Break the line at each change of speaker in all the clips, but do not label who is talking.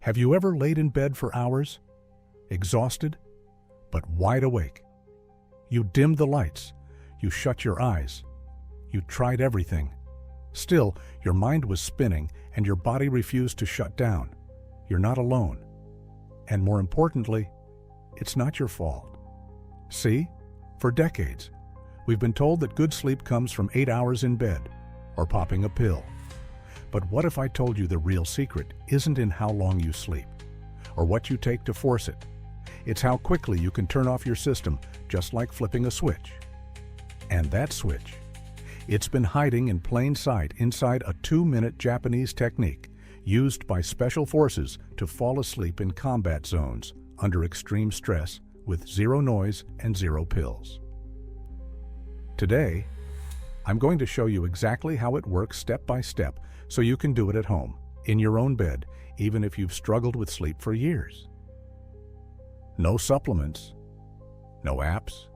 Have you ever laid in bed for hours, exhausted, but wide awake? You dimmed the lights, you shut your eyes, you tried everything. Still, your mind was spinning and your body refused to shut down. You're not alone. And more importantly, it's not your fault. See, for decades, we've been told that good sleep comes from 8 hours in bed or popping a pill. But what if I told you the real secret isn't in how long you sleep or what you take to force it? It's how quickly you can turn off your system, just like flipping a switch. And that switch, it's been hiding in plain sight inside a 2-minute Japanese technique used by special forces to fall asleep in combat zones under extreme stress with zero noise and zero pills. Today, I'm going to show you exactly how it works step by step so you can do it at home, in your own bed, even if you've struggled with sleep for years. No supplements, no apps,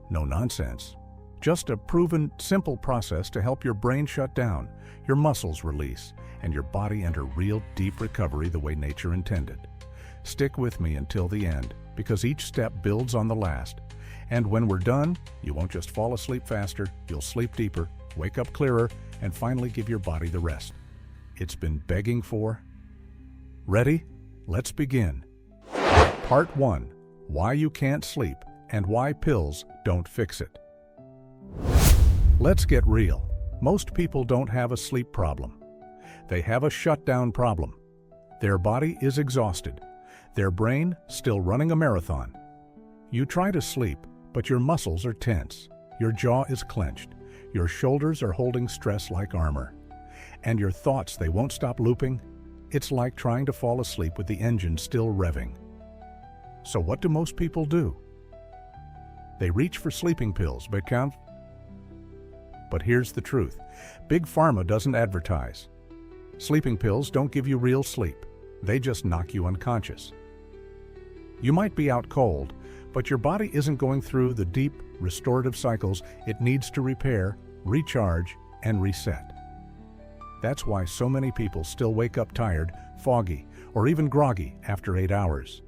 no nonsense. Just a proven, simple process to help your brain shut down, your muscles release, and your body enter real deep recovery the way nature intended. Stick with me until the end, because each step builds on the last. And when we're done, you won't just fall asleep faster, you'll sleep deeper, wake up clearer, and finally give your body the rest it's been begging for. Ready? Let's begin. Part 1. Why you can't sleep and why pills don't fix it. Let's get real. Most people don't have a sleep problem. They have a shutdown problem. Their body is exhausted. Their brain still running a marathon. You try to sleep, but your muscles are tense. Your jaw is clenched. Your shoulders are holding stress like armor. And your thoughts, they won't stop looping. It's like trying to fall asleep with the engine still revving. So what do most people do? They reach for sleeping pills, but here's the truth. Big Pharma doesn't advertise. Sleeping pills don't give you real sleep. They just knock you unconscious. You might be out cold, but your body isn't going through the deep, restorative cycles it needs to repair, recharge, and reset. That's why so many people still wake up tired, foggy, or even groggy after 8 hours.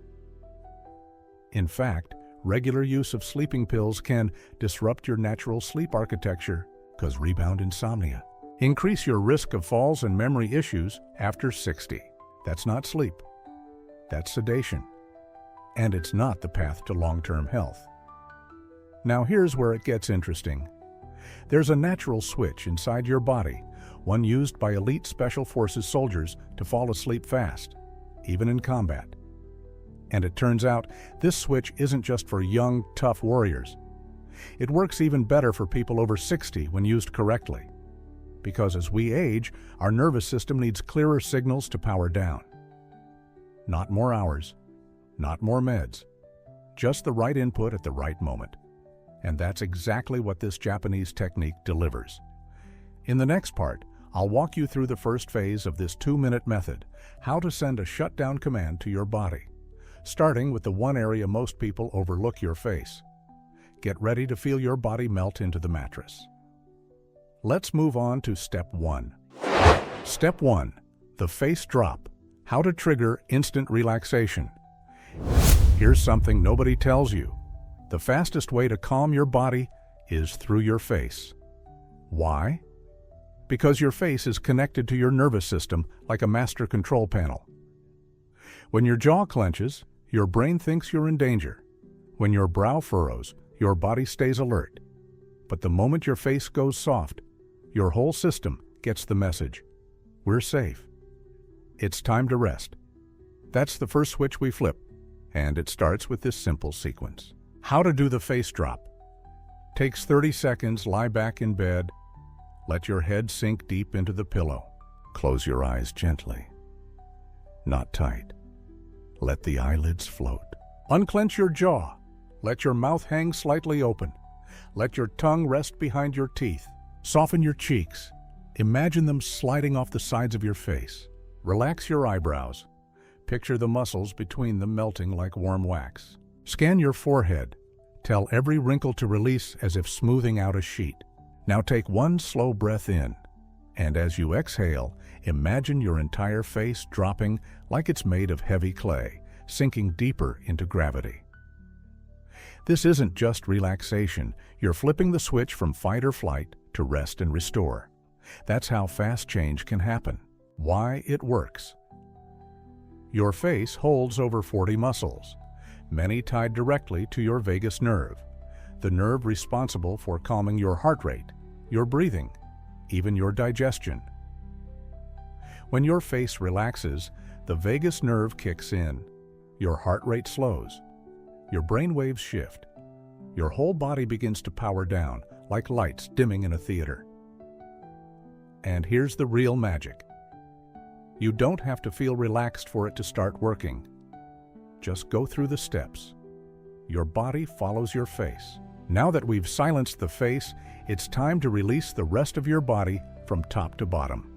In fact, regular use of sleeping pills can disrupt your natural sleep architecture, cause rebound insomnia, increase your risk of falls and memory issues after 60. That's not sleep. That's sedation. And it's not the path to long-term health. Now here's where it gets interesting. There's a natural switch inside your body, one used by elite Special Forces soldiers to fall asleep fast, even in combat. And it turns out, this switch isn't just for young, tough warriors. It works even better for people over 60 when used correctly. Because as we age, our nervous system needs clearer signals to power down. Not more hours, not more meds, just the right input at the right moment. And that's exactly what this Japanese technique delivers. In the next part, I'll walk you through the first phase of this 2-minute method, how to send a shutdown command to your body, starting with the one area most people overlook: your face. Get ready to feel your body melt into the mattress. Let's move on to Step 1. Step 1. The face drop. How to trigger instant relaxation. Here's something nobody tells you. The fastest way to calm your body is through your face. Why? Because your face is connected to your nervous system like a master control panel. When your jaw clenches, your brain thinks you're in danger. When your brow furrows, your body stays alert. But the moment your face goes soft, your whole system gets the message: we're safe. It's time to rest. That's the first switch we flip, and it starts with this simple sequence. How to do the face drop. Takes 30 seconds, lie back in bed. Let your head sink deep into the pillow. Close your eyes gently. Not tight. Let the eyelids float. Unclench your jaw. Let your mouth hang slightly open. Let your tongue rest behind your teeth. Soften your cheeks. Imagine them sliding off the sides of your face. Relax your eyebrows. Picture the muscles between them melting like warm wax. Scan your forehead. Tell every wrinkle to release as if smoothing out a sheet. Now take one slow breath in And as you exhale, imagine your entire face dropping like it's made of heavy clay, sinking deeper into gravity. This isn't just relaxation. You're flipping the switch from fight or flight to rest and restore. That's how fast change can happen. Why it works. Your face holds over 40 muscles, many tied directly to your vagus nerve, the nerve responsible for calming your heart rate, your breathing, even your digestion. When your face relaxes, the vagus nerve kicks in, your heart rate slows, your brain waves shift, your whole body begins to power down like lights dimming in a theater. And here's the real magic. You don't have to feel relaxed for it to start working. Just go through the steps. Your body follows your face. Now that we've silenced the face, it's time to release the rest of your body from top to bottom.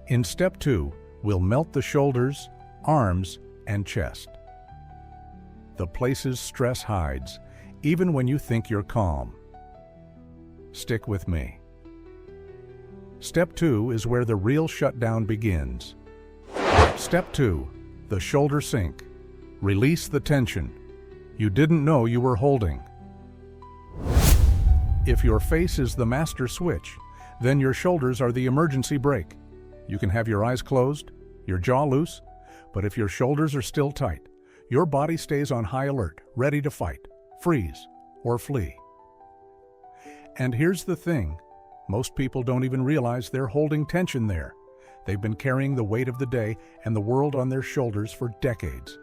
In step 2, we'll melt the shoulders, arms, and chest. The places stress hides, even when you think you're calm. Stick with me. Step 2 is where the real shutdown begins. Step 2, the shoulder sink. Release the tension you didn't know you were holding. If your face is the master switch, then your shoulders are the emergency brake. You can have your eyes closed, your jaw loose, but if your shoulders are still tight, your body stays on high alert, ready to fight, freeze, or flee. And here's the thing. Most people don't even realize they're holding tension there. They've been carrying the weight of the day and the world on their shoulders for decades.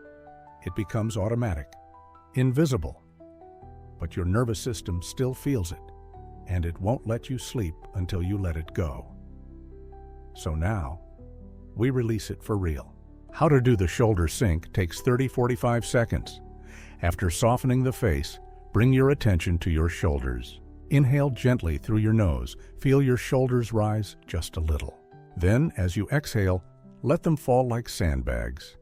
It becomes automatic, invisible. But your nervous system still feels it, and it won't let you sleep until you let it go. So now, we release it for real. How to do the shoulder sink takes 30-45 seconds. After softening the face, bring your attention to your shoulders. Inhale gently through your nose. Feel your shoulders rise just a little. Then, as you exhale, let them fall like sandbags.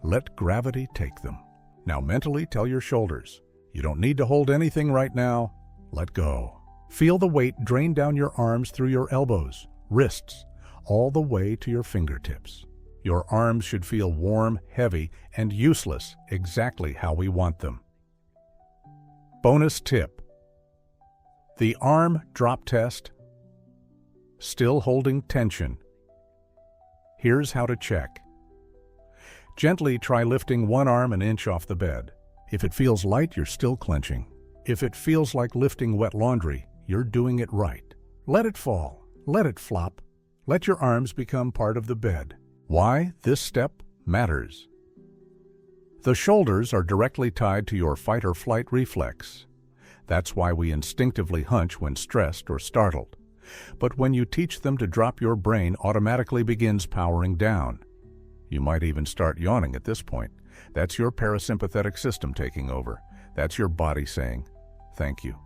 Let gravity take them. Now mentally tell your shoulders, you don't need to hold anything right now. Let go. Feel the weight drain down your arms through your elbows, wrists, all the way to your fingertips. Your arms should feel warm, heavy, and useless, exactly how we want them. Bonus tip. The arm drop test. Still holding tension. Here's how to check. Gently try lifting one arm an inch off the bed. If it feels light, you're still clenching. If it feels like lifting wet laundry, you're doing it right. Let it fall. Let it flop. Let your arms become part of the bed. Why this step matters. The shoulders are directly tied to your fight or flight reflex. That's why we instinctively hunch when stressed or startled. But when you teach them to drop, your brain automatically begins powering down. You might even start yawning at this point. That's your parasympathetic system taking over. That's your body saying, "Thank you.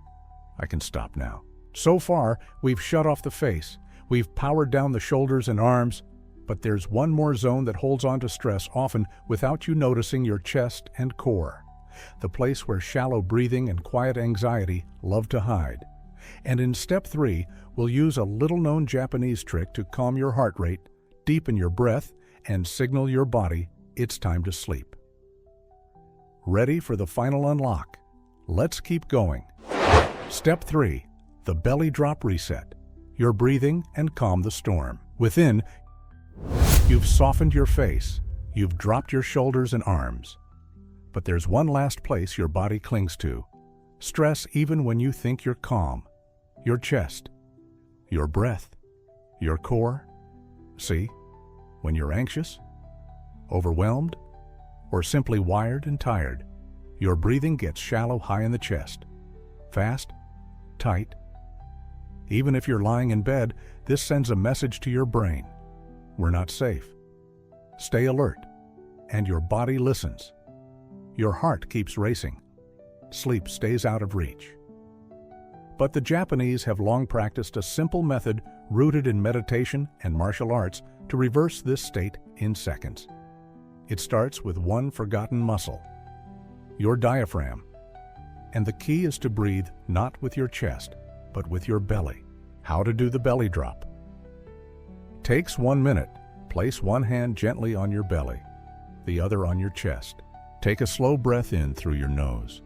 I can stop now." So far, we've shut off the face. We've powered down the shoulders and arms, but there's one more zone that holds on to stress, often without you noticing: your chest and core. The place where shallow breathing and quiet anxiety love to hide. And in step 3, we'll use a little-known Japanese trick to calm your heart rate, deepen your breath, and signal your body it's time to sleep. Ready for the final unlock? Let's keep going. Step 3, the belly drop reset. Your breathing and calm the storm. Within, you've softened your face. You've dropped your shoulders and arms. But there's one last place your body clings to. Stress even when you think you're calm. Your chest, your breath, your core. See, when you're anxious, overwhelmed, or simply wired and tired, your breathing gets shallow high in the chest. Fast, tight. Even if you're lying in bed, this sends a message to your brain. We're not safe. Stay alert. And your body listens. Your heart keeps racing. Sleep stays out of reach. But the Japanese have long practiced a simple method rooted in meditation and martial arts to reverse this state in seconds. It starts with one forgotten muscle, your diaphragm. And the key is to breathe not with your chest, but with your belly. How to do the belly drop? Takes 1 minute. Place one hand gently on your belly, the other on your chest. Take a slow breath in through your nose.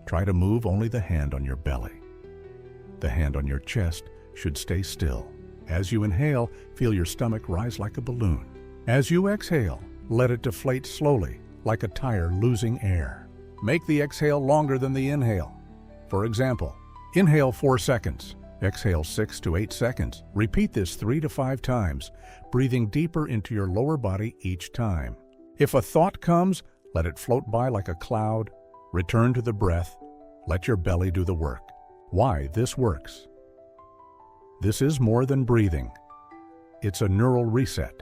Try to move only the hand on your belly. The hand on your chest should stay still. As you inhale, feel your stomach rise like a balloon. As you exhale, let it deflate slowly, like a tire losing air. Make the exhale longer than the inhale. For example, inhale 4 seconds, exhale 6 to 8 seconds. Repeat this 3 to 5 times, breathing deeper into your lower body each time. If a thought comes, let it float by like a cloud. Return to the breath. Let your belly do the work. Why this works? This is more than breathing. It's a neural reset.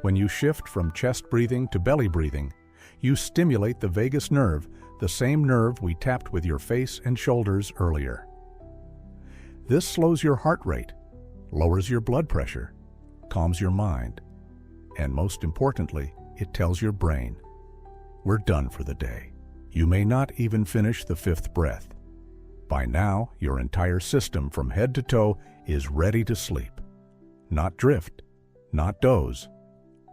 When you shift from chest breathing to belly breathing, you stimulate the vagus nerve, the same nerve we tapped with your face and shoulders earlier. This slows your heart rate, lowers your blood pressure, calms your mind, and most importantly, it tells your brain, we're done for the day. You may not even finish the 5th breath. By now, your entire system from head to toe is ready to sleep. Not drift, not doze,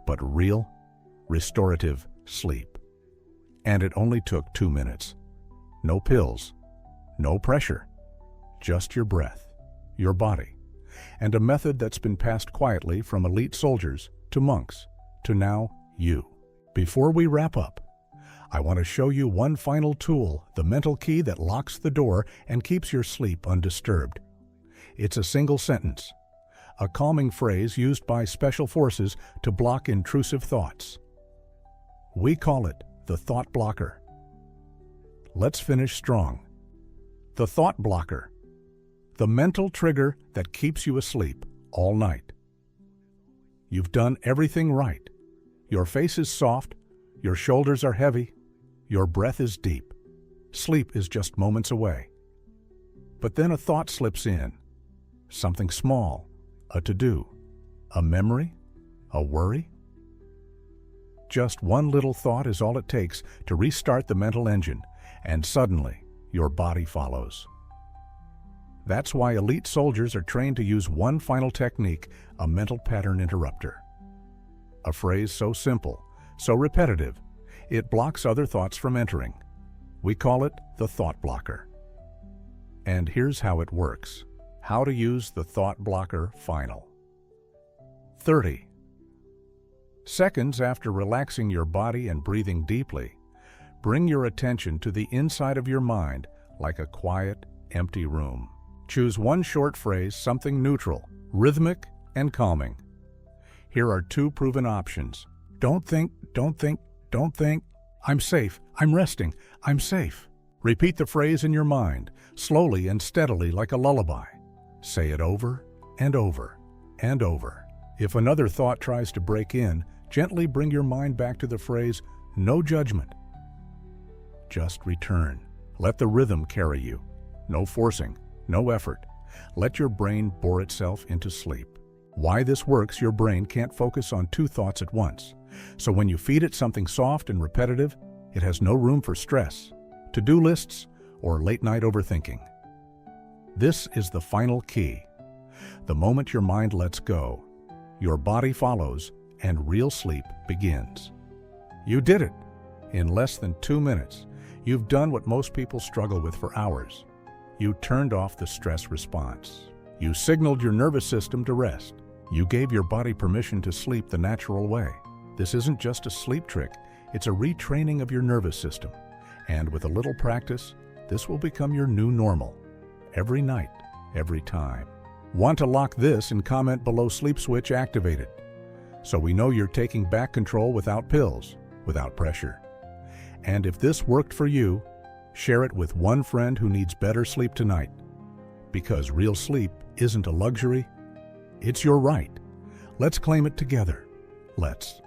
but real, restorative sleep. And it only took 2 minutes. No pills, no pressure, just your breath, your body, and a method that's been passed quietly from elite soldiers to monks to now you. Before we wrap up, I want to show you one final tool, the mental key that locks the door and keeps your sleep undisturbed. It's a single sentence, a calming phrase used by special forces to block intrusive thoughts. We call it the thought blocker. Let's finish strong. The thought blocker, the mental trigger that keeps you asleep all night. You've done everything right. Your face is soft, your shoulders are heavy, your breath is deep. Sleep is just moments away. But then a thought slips in. Something small, a to-do, a memory, a worry. Just one little thought is all it takes to restart the mental engine, and suddenly your body follows. That's why elite soldiers are trained to use one final technique, a mental pattern interrupter. A phrase so simple, so repetitive, it blocks other thoughts from entering. We call it the thought blocker. And here's how it works. How to use the thought blocker final. 30 seconds after relaxing your body and breathing deeply, bring your attention to the inside of your mind like a quiet, empty room. Choose one short phrase, something neutral, rhythmic, and calming. Here are 2 proven options. Don't think, don't think, don't think. I'm safe, I'm resting, I'm safe. Repeat the phrase in your mind, slowly and steadily like a lullaby. Say it over and over and over. If another thought tries to break in, gently bring your mind back to the phrase, no judgment. Just return. Let the rhythm carry you. No forcing, no effort. Let your brain bore itself into sleep. Why this works, your brain can't focus on 2 thoughts at once. So when you feed it something soft and repetitive, it has no room for stress, to-do lists, or late-night overthinking. This is the final key. The moment your mind lets go, your body follows, and real sleep begins. You did it! In less than 2 minutes, you've done what most people struggle with for hours. You turned off the stress response. You signaled your nervous system to rest. You gave your body permission to sleep the natural way. This isn't just a sleep trick, it's a retraining of your nervous system. And with a little practice, this will become your new normal. Every night, every time. Want to lock this and comment below sleep switch activated. So we know you're taking back control without pills, without pressure. And if this worked for you, share it with one friend who needs better sleep tonight. Because real sleep isn't a luxury, it's your right. Let's claim it together. Let's.